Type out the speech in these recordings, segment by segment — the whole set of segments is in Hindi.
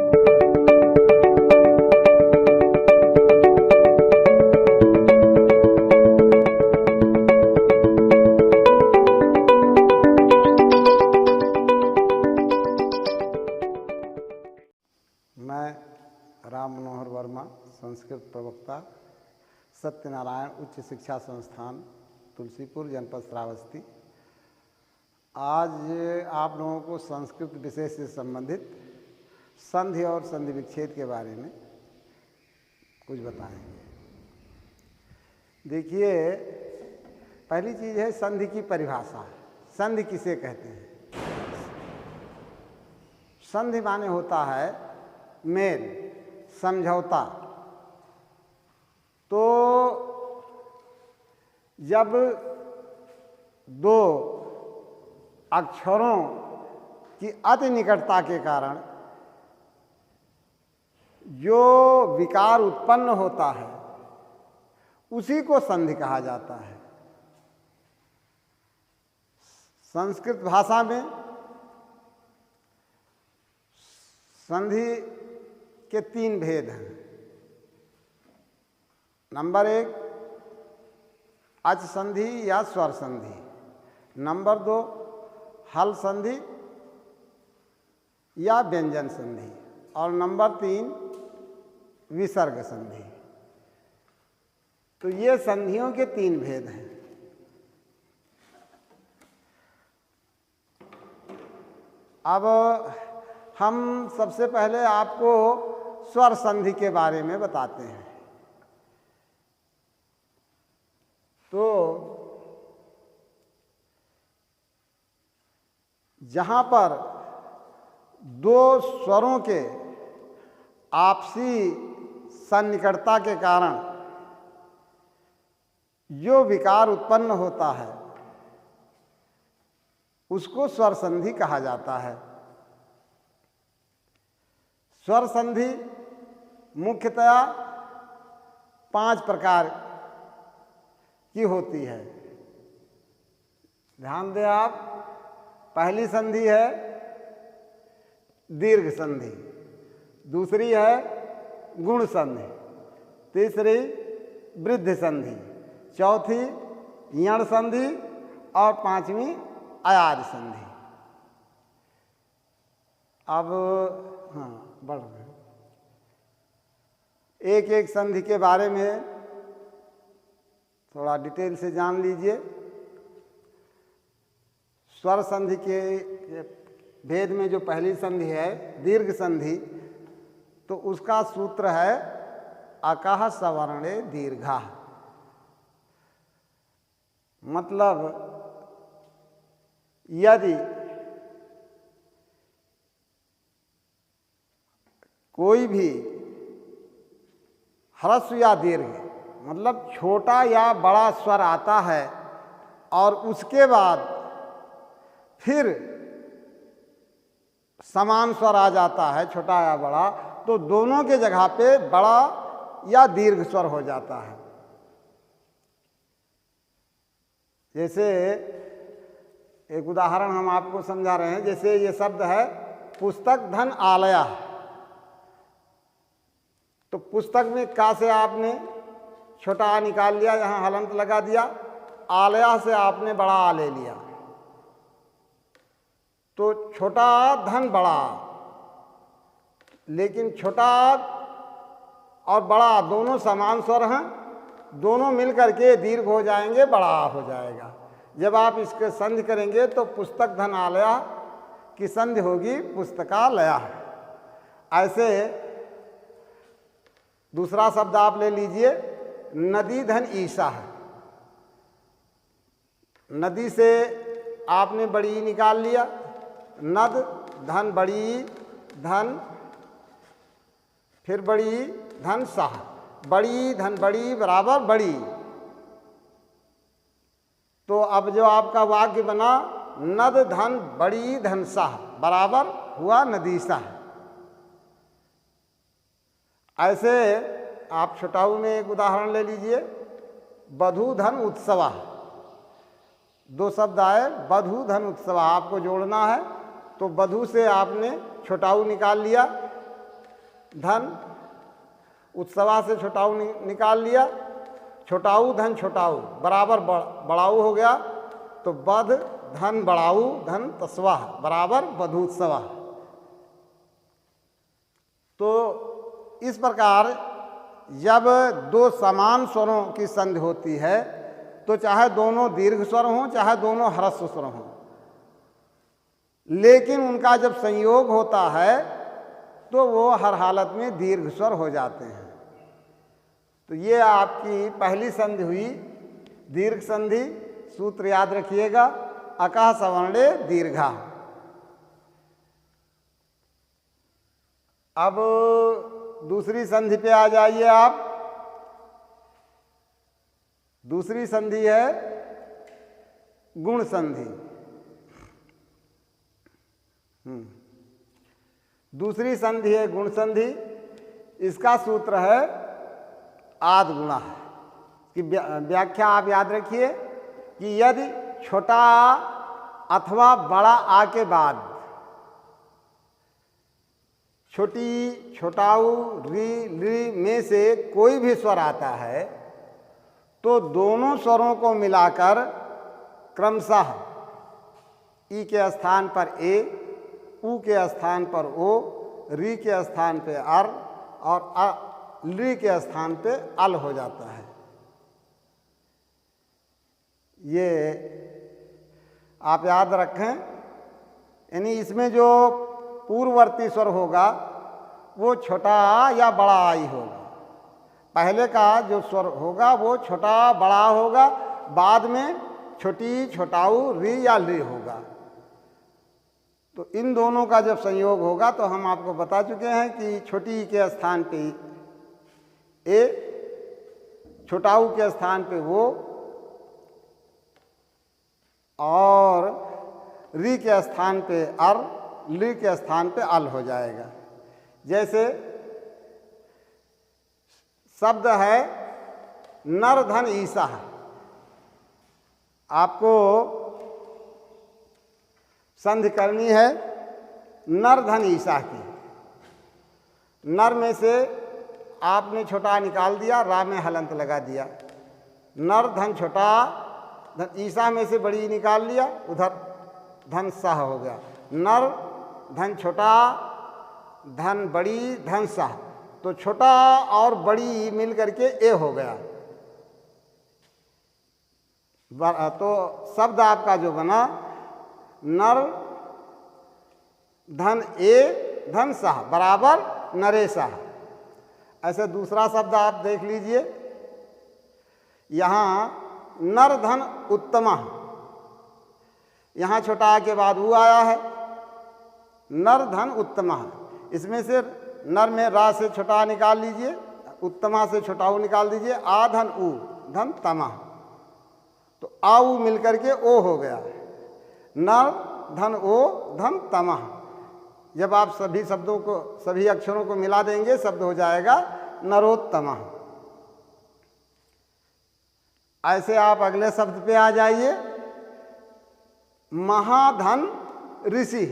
मैं राम मनोहर वर्मा, संस्कृत प्रवक्ता, सत्यनारायण उच्च शिक्षा संस्थान तुलसीपुर, जनपद श्रावस्ती। आज आप लोगों को संस्कृत विषय से संबंधित संधि और संधि विच्छेद के बारे में कुछ बताएंगे। देखिए, पहली चीज़ है संधि की परिभाषा। संधि किसे कहते हैं? संधि माने होता है मेल, समझौता। तो जब दो अक्षरों की अति निकटता के कारण जो विकार उत्पन्न होता है उसी को संधि कहा जाता है। संस्कृत भाषा में संधि के 3 भेद हैं। नंबर 1 अच संधि या स्वर संधि, नंबर 2 हल संधि या व्यंजन संधि, और नंबर 3 विसर्ग संधि। तो ये संधियों के 3 भेद हैं। अब हम सबसे पहले आपको स्वर संधि के बारे में बताते हैं। तो जहाँ पर दो स्वरों के आपसी सन्निकटता के कारण जो विकार उत्पन्न होता है उसको स्वर संधि कहा जाता है। स्वर संधि मुख्यतया 5 प्रकार की होती है। ध्यान दें आप। पहली संधि है दीर्घ संधि, दूसरी है गुण संधि, तीसरी वृद्धि संधि, चौथी यण संधि और 5वीं अयाज संधि। अब बढ़ रहे एक एक संधि के बारे में थोड़ा डिटेल से जान लीजिए। स्वर संधि के भेद में जो पहली संधि है दीर्घ संधि, तो उसका सूत्र है अकः सवर्णे दीर्घः। मतलब यदि कोई भी ह्रस्व या दीर्घ, मतलब छोटा या बड़ा स्वर आता है और उसके बाद फिर समान स्वर आ जाता है, छोटा या बड़ा, तो दोनों के जगह पे बड़ा या दीर्घ स्वर हो जाता है। जैसे एक उदाहरण हम आपको समझा रहे हैं। जैसे ये शब्द है पुस्तक धन आलया, तो पुस्तक में का से आपने छोटा आ निकाल लिया, यहाँ हलंत लगा दिया। आलया से आपने बड़ा आ ले लिया, तो छोटा धन बड़ा। लेकिन छोटा और बड़ा दोनों समान स्वर हैं, दोनों मिलकर के दीर्घ हो जाएंगे, बड़ा हो जाएगा। जब आप इसके संधि करेंगे तो पुस्तक धन आलया की संधि होगी पुस्तकालया। ऐसे दूसरा शब्द आप ले लीजिए नदी धन ईशा है। नदी से आपने बड़ी निकाल लिया, नद धन बड़ी धन, फिर बड़ी धन साह, बड़ी धन बड़ी बराबर बड़ी। तो अब जो आपका वाक्य बना नद धन बड़ी धन साह बराबर हुआ नदीसा। ऐसे आप छोटाऊ में एक उदाहरण ले लीजिए, बधू धन उत्सवा। 2 शब्द आए, बधू धन उत्सवा, आपको जोड़ना है। तो बधू से आपने छोटाऊ निकाल लिया, धन उत्सवा से छोटाऊ निकाल लिया, छोटाऊ धन छोटाऊ बराबर बड़ाऊ हो गया, तो बध धन बड़ाऊ धन तस्वा बराबर बधूत्सवा। तो इस प्रकार जब दो समान स्वरों की संधि होती है तो चाहे दोनों दीर्घ स्वर हों चाहे दोनों ह्रस्व स्वर हों, लेकिन उनका जब संयोग होता है तो वो हर हालत में दीर्घ स्वर हो जाते हैं। तो ये आपकी पहली संधि हुई दीर्घ संधि। सूत्र याद रखिएगा, अकः सवर्णे दीर्घा। अब दूसरी संधि पे आ जाइए आप। दूसरी संधि है गुण संधि। दूसरी संधि है गुण संधि। इसका सूत्र है आद गुणा। कि व्याख्या आप याद रखिए कि यदि छोटा अथवा बड़ा आ के बाद छोटी छोटाऊ री ली में से कोई भी स्वर आता है तो दोनों स्वरों को मिलाकर क्रमशः ई के स्थान पर ए, ऊ के स्थान पर ओ, री के स्थान पे अर और ली के स्थान पे अल हो जाता है। ये आप याद रखें। यानी इसमें जो पूर्ववर्ती स्वर होगा वो छोटा या बड़ा आई होगा। पहले का जो स्वर होगा वो छोटा बड़ा होगा, बाद में छोटी छोटाऊ री या ली होगा। तो इन दोनों का जब संयोग होगा तो हम आपको बता चुके हैं कि छोटी के स्थान पे ए, छोटाऊ के स्थान पे वो और री के स्थान पे अर, ली के स्थान पे अल हो जाएगा। जैसे शब्द है नर धन ईसा। आपको संधि करनी है नर धन ईसा की। नर में से आपने छोटा निकाल दिया, रा में हलंत लगा दिया। नर धन छोटा, धन ईसा में से बड़ी निकाल लिया, उधर धन साह हो गया। नर धन छोटा धन बड़ी धन साह, तो छोटा और बड़ी मिल करके ए हो गया। तो शब्द आपका जो बना नर धन ए धन साह बराबर नरे साह। ऐसे दूसरा शब्द आप देख लीजिए, यहाँ नर धन उत्तमा। यहाँ छोटा के बाद ऊ आया है, नर धन उत्तमा। इसमें से नर में रा से छोटा निकाल लीजिए, उत्तमा से छोटा ऊ निकाल दीजिए, आ धन ऊ धन तमा, तो आऊ मिलकर के ओ हो गया। नर धन ओ धन तमा। जब आप सभी शब्दों को, सभी अक्षरों को मिला देंगे, शब्द हो जाएगा नरोत्तमा। ऐसे आप अगले शब्द पे आ जाइए, महाधन ऋषि।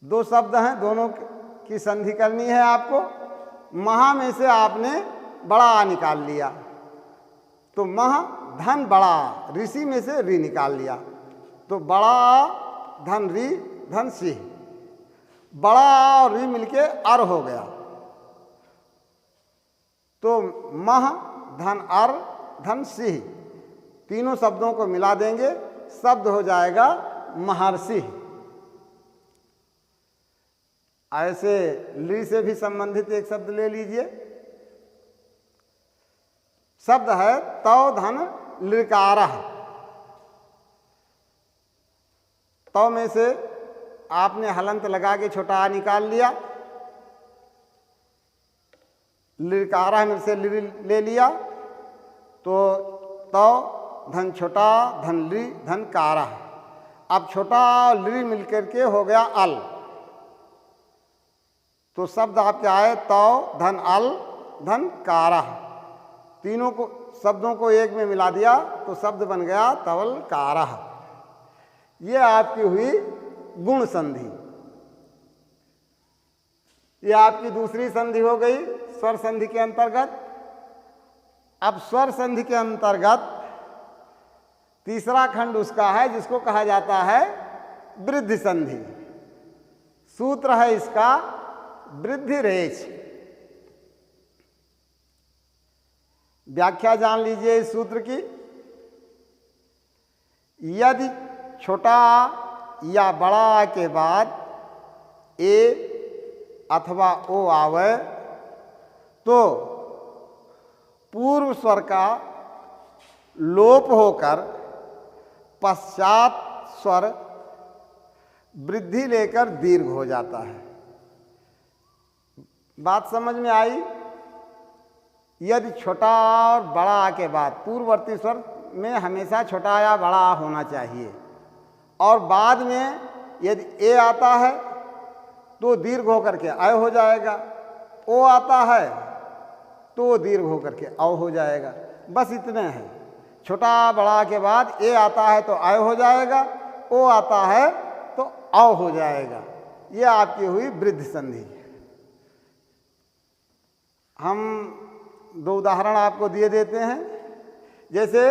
दो शब्द हैं, दोनों की संधि करनी है आपको। महा में से आपने बड़ा आ निकाल लिया, तो मह धन बड़ा, ऋषि में से री निकाल लिया, तो बड़ा धन री धन सिंह। बड़ा और री मिलके अर हो गया, तो मह धन अर धन सिंह। तीनों शब्दों को मिला देंगे, शब्द हो जाएगा महर्षि। ऐसे ली से भी संबंधित एक शब्द ले लीजिए। शब्द है तौ धन लृकारः। तौ में से आपने हलंत लगा के छोटा आ निकाल लिया, लृकारः में से ले लिया, तो तौ धन छोटा धन लृ धन कारः। अब छोटा और लृ मिलकर के हो गया अल, तो शब्द आपके आए तौ धन अल धन कारः। तीनों को शब्दों को एक में मिला दिया तो शब्द बन गया तवल कारः। ये आपकी हुई गुण संधि। ये आपकी दूसरी संधि हो गई स्वर संधि के अंतर्गत। अब स्वर संधि के अंतर्गत तीसरा खंड उसका है जिसको कहा जाता है वृद्धि संधि। सूत्र है इसका वृद्धि रेच। व्याख्या जान लीजिए इस सूत्र की। यदि छोटा या बड़ा आ के बाद ए अथवा ओ आवे तो पूर्व स्वर का लोप होकर पश्चात स्वर वृद्धि लेकर दीर्घ हो जाता है। बात समझ में आई? यदि छोटा और बड़ा के बाद पूर्ववर्ती स्वर में हमेशा छोटा या बड़ा होना चाहिए, और बाद में यदि ए आता है तो दीर्घ होकर के अय हो जाएगा, ओ आता है तो दीर्घ होकर के अव हो जाएगा। बस इतने हैं। छोटा बड़ा के बाद ए आता है तो अय हो जाएगा, ओ आता है तो अव हो जाएगा। ये आपकी हुई वृद्धि संधि। हम दो उदाहरण आपको दिए देते हैं। जैसे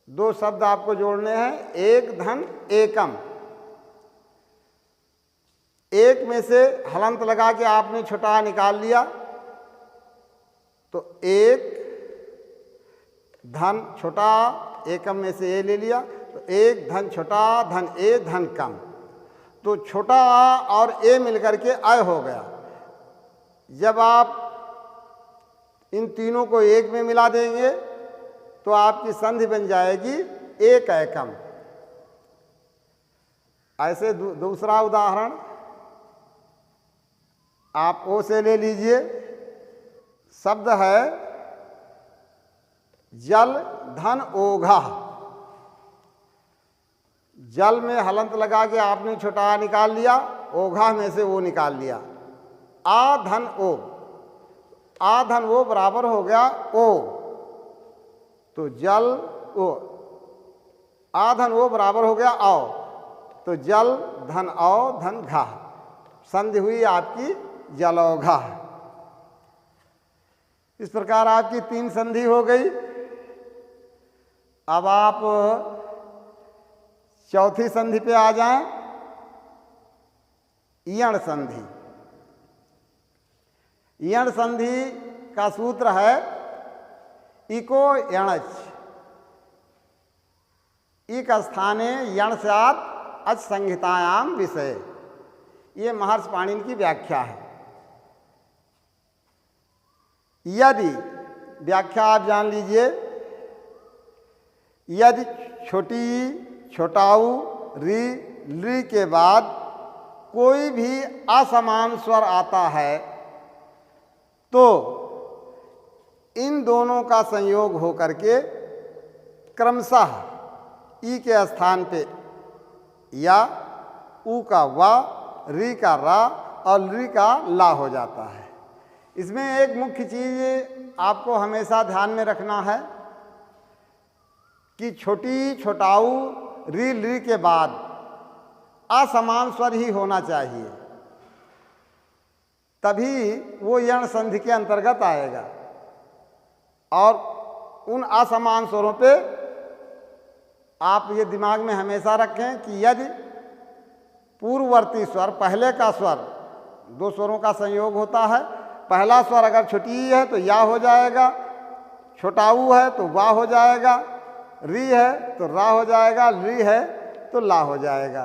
दो शब्द आपको जोड़ने हैं, एक धन एकम। एक में से हलंत लगा के आपने छोटा निकाल लिया तो एक धन छोटा, एकम में से ए ले लिया तो एक धन छोटा धन ए धन कम। तो छोटा आ और ए मिलकर के अय हो गया। जब आप इन तीनों को एक में मिला देंगे तो आपकी संधि बन जाएगी एक एकम। ऐसे दूसरा उदाहरण आप ओ से ले लीजिए। शब्द है जल धन ओघा। जल में हलंत लगा के आपने छोटा आ निकाल लिया, ओघा में से ओ निकाल लिया। आ धन ओ, आ धन ओ बराबर हो गया ओ, तो जल ओ, आ धन ओ बराबर हो गया आओ, तो जल धन औ धन घा। संधि हुई आपकी जलौघा। इस प्रकार आपकी तीन संधि हो गई। अब आप चौथी संधि पे आ जाएं, यण संधि। यण संधि का सूत्र है इको यणच। इक स्थाने यण स्यात् अच संहितायाम विषय। ये महर्षि पाणिनि की व्याख्या है। यदि व्याख्या आप जान लीजिए, यदि छोटी छोटाऊ री ली के बाद कोई भी असमान स्वर आता है तो इन दोनों का संयोग होकर के क्रमशः ई के स्थान पे या ऊ का वा, री का रा और ली का ला हो जाता है। इसमें एक मुख्य चीज़ आपको हमेशा ध्यान में रखना है कि छोटी छोटाऊ री ली के बाद असमान स्वर ही होना चाहिए, तभी वो यण संधि के अंतर्गत आएगा। और उन असमान स्वरों पे आप ये दिमाग में हमेशा रखें कि यदि पूर्ववर्ती स्वर, पहले का स्वर, दो स्वरों का संयोग होता है। पहला स्वर अगर छोटी है तो या हो जाएगा, छोटाऊ है तो वा हो जाएगा, री है तो रा हो जाएगा, ली है तो ला हो जाएगा।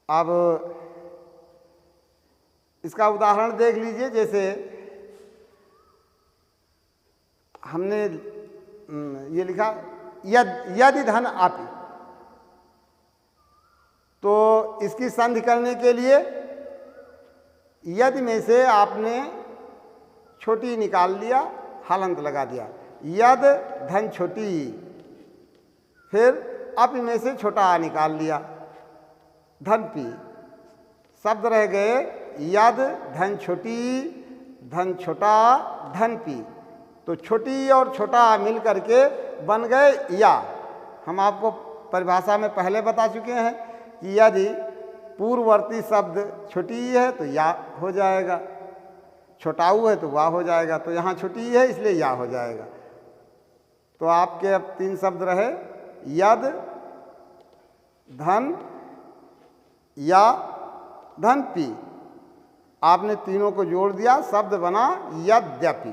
अब इसका उदाहरण देख लीजिए। जैसे हमने ये लिखा यदि धन आपी, तो इसकी संधि करने के लिए यदि में से आपने छोटी निकाल लिया, हलंत लगा दिया, यद धन छोटी, फिर अपि में से छोटा आ निकाल लिया, धन पी। शब्द रह गए यद धन छोटी धन छोटा धन पी। तो छोटी और छोटा मिल करके बन गए या। हम आपको परिभाषा में पहले बता चुके हैं कि यदि पूर्ववर्ती शब्द छोटी ई है तो या हो जाएगा, छोटाऊ है तो वाह हो जाएगा, तो यहाँ छोटी ई है इसलिए या हो जाएगा। तो आपके अब 3 शब्द रहे, यद, धन, या, धन, पी। आपने तीनों को जोड़ दिया, शब्द बना यद्यपि।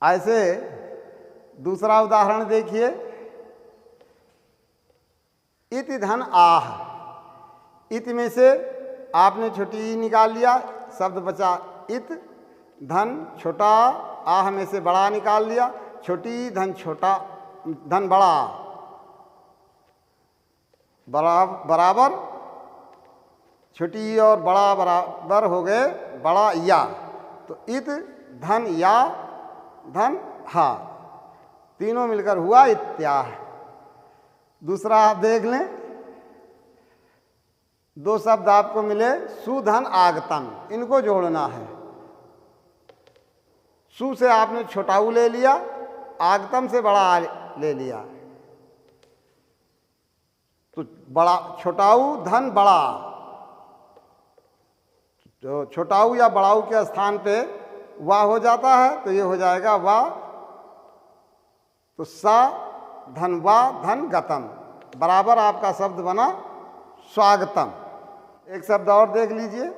ऐसे दूसरा उदाहरण देखिए, इति धन आह। इत में से आपने छोटी ई निकाल लिया, शब्द बचा इत, धन छोटा, आह में से बड़ा निकाल लिया, छोटी धन छोटा, धन बड़ा, बराबर छोटी ई और बड़ा बराबर हो गए बड़ा या। तो इत धन या धन हा, तीनों मिलकर हुआ इत्याह। दूसरा आप देख लें, 2 शब्द आपको मिले, सुधन आगतम, इनको जोड़ना है। सु से आपने छोटाऊ ले लिया, आगतम से बड़ा ले लिया, तो बड़ा छोटाऊ धन बड़ा, तो छोटाऊ या बड़ाऊ के स्थान पे वाह हो जाता है, तो ये हो जाएगा वाह। तो सा धन वाह धन गतम, बराबर आपका शब्द बना स्वागतम। एक शब्द और देख लीजिए,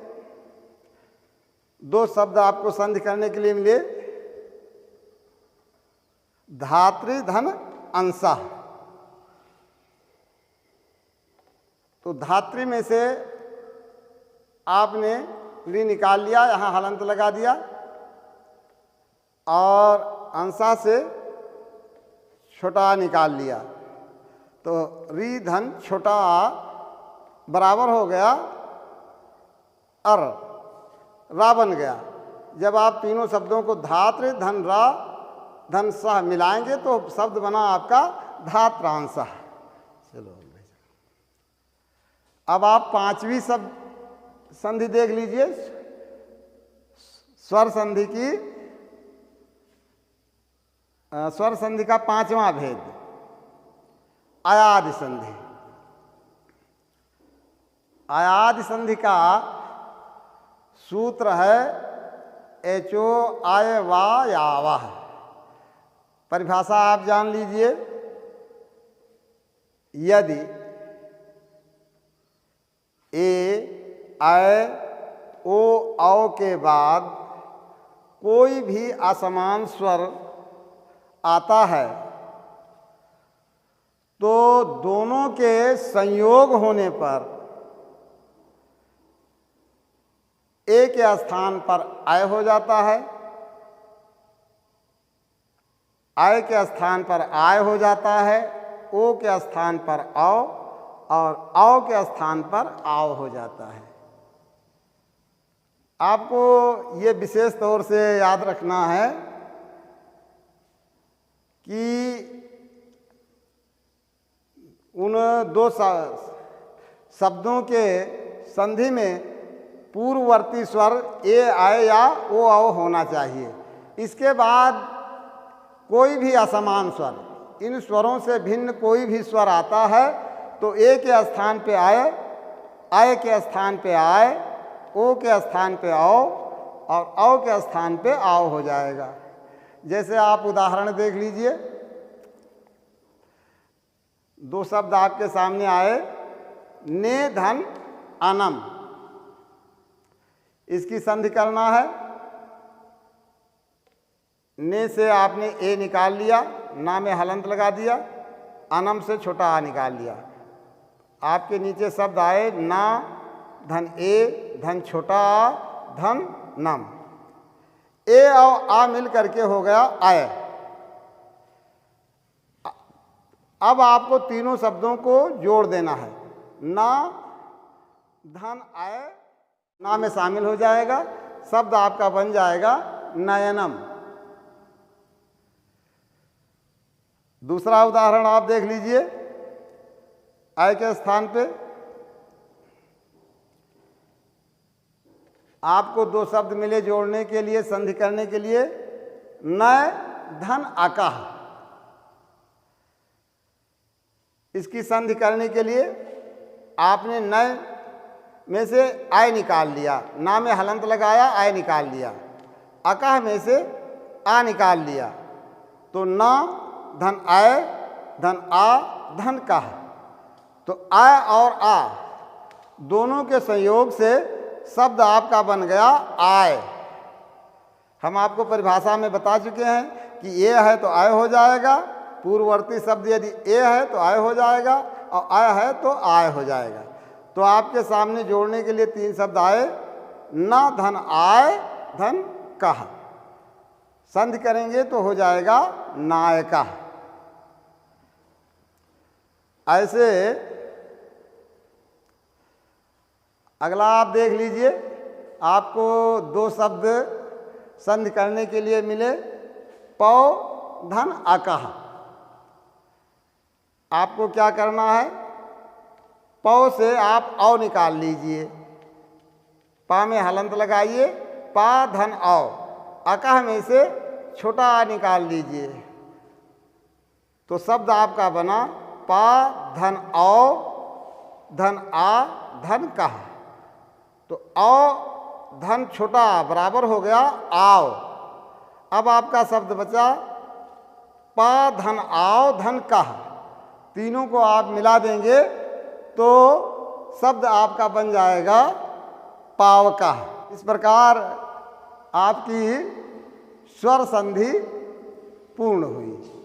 2 शब्द आपको संधि करने के लिए मिले, धात्री धन अंशः। तो धात्री में से आपने री निकाल लिया, यहाँ हलंत लगा दिया, और अंशा से छोटा निकाल लिया, तो री धन छोटा बराबर हो गया अर, रा बन गया। जब आप तीनों शब्दों को धात्र धन रा धन सह मिलाएंगे तो शब्द बना आपका धात्रांशः। चलो अब आप 5वीं शब्द संधि देख लीजिए, स्वर संधि की, स्वर संधि का 5वां भेद, आयादि संधि। आयादि संधि का सूत्र है एचो आय वा यावाह। परिभाषा आप जान लीजिए, यदि ए आय ओ औ के बाद कोई भी असमान स्वर आता है तो दोनों के संयोग होने पर ए के स्थान पर आय हो जाता है, आय के स्थान पर आय हो जाता है, ओ के स्थान पर औ और औ के स्थान पर आओ हो जाता है। आपको ये विशेष तौर से याद रखना है कि उन 2 शब्दों के संधि में पूर्ववर्ती स्वर ए आय या ओ आओ होना चाहिए। इसके बाद कोई भी असमान स्वर, इन स्वरों से भिन्न कोई भी स्वर आता है तो ए के स्थान पे आय के स्थान पे आय, ओ के स्थान पे आओ और औ के स्थान पे आओ हो जाएगा। जैसे आप उदाहरण देख लीजिए, 2 शब्द आपके सामने आए, ने धन अनम, इसकी संधि करना है। ने से आपने ए निकाल लिया, ना में हलंत लगा दिया, अनम से छोटा आ निकाल लिया। आपके नीचे शब्द आए ना धन ए धन छोटा आ धन नम, ए और आ मिल करके हो गया आय। अब आपको तीनों शब्दों को जोड़ देना है, ना धन आय ना में शामिल हो जाएगा, शब्द आपका बन जाएगा नयनम। दूसरा उदाहरण आप देख लीजिए, आय के स्थान पे आपको 2 शब्द मिले जोड़ने के लिए, संधि करने के लिए, नय धन आकाह। इसकी संधि करने के लिए आपने नय में से आय निकाल लिया, ना में हलंत लगाया, आय निकाल लिया। अकह में से आ निकाल लिया, तो ना धन आय धन आ धन कह। तो आय और आ दोनों के संयोग से शब्द आपका बन गया आय। हम आपको परिभाषा में बता चुके हैं कि ए है तो आय हो जाएगा, पूर्ववर्ती शब्द यदि ए है तो आय हो जाएगा, और आय है तो आय हो जाएगा। तो आपके सामने जोड़ने के लिए 3 शब्द आए, ना धन आय धन कह। संधि करेंगे तो हो जाएगा नायका। ऐसे अगला आप देख लीजिए, आपको 2 शब्द संधि करने के लिए मिले, पौ धन अकह। आपको क्या करना है, पौ से आप औ निकाल लीजिए, पा में हलंत लगाइए, पा धन औ। अकह में से छोटा आ निकाल लीजिए, तो शब्द आपका बना पा धन औ धन आ धन कह। तो औ धन छोटा बराबर हो गया आओ। अब आपका शब्द बचा पा धन आओ धन कह। तीनों को आप मिला देंगे तो शब्द आपका बन जाएगा पावका। इस प्रकार आपकी स्वर संधि पूर्ण हुई।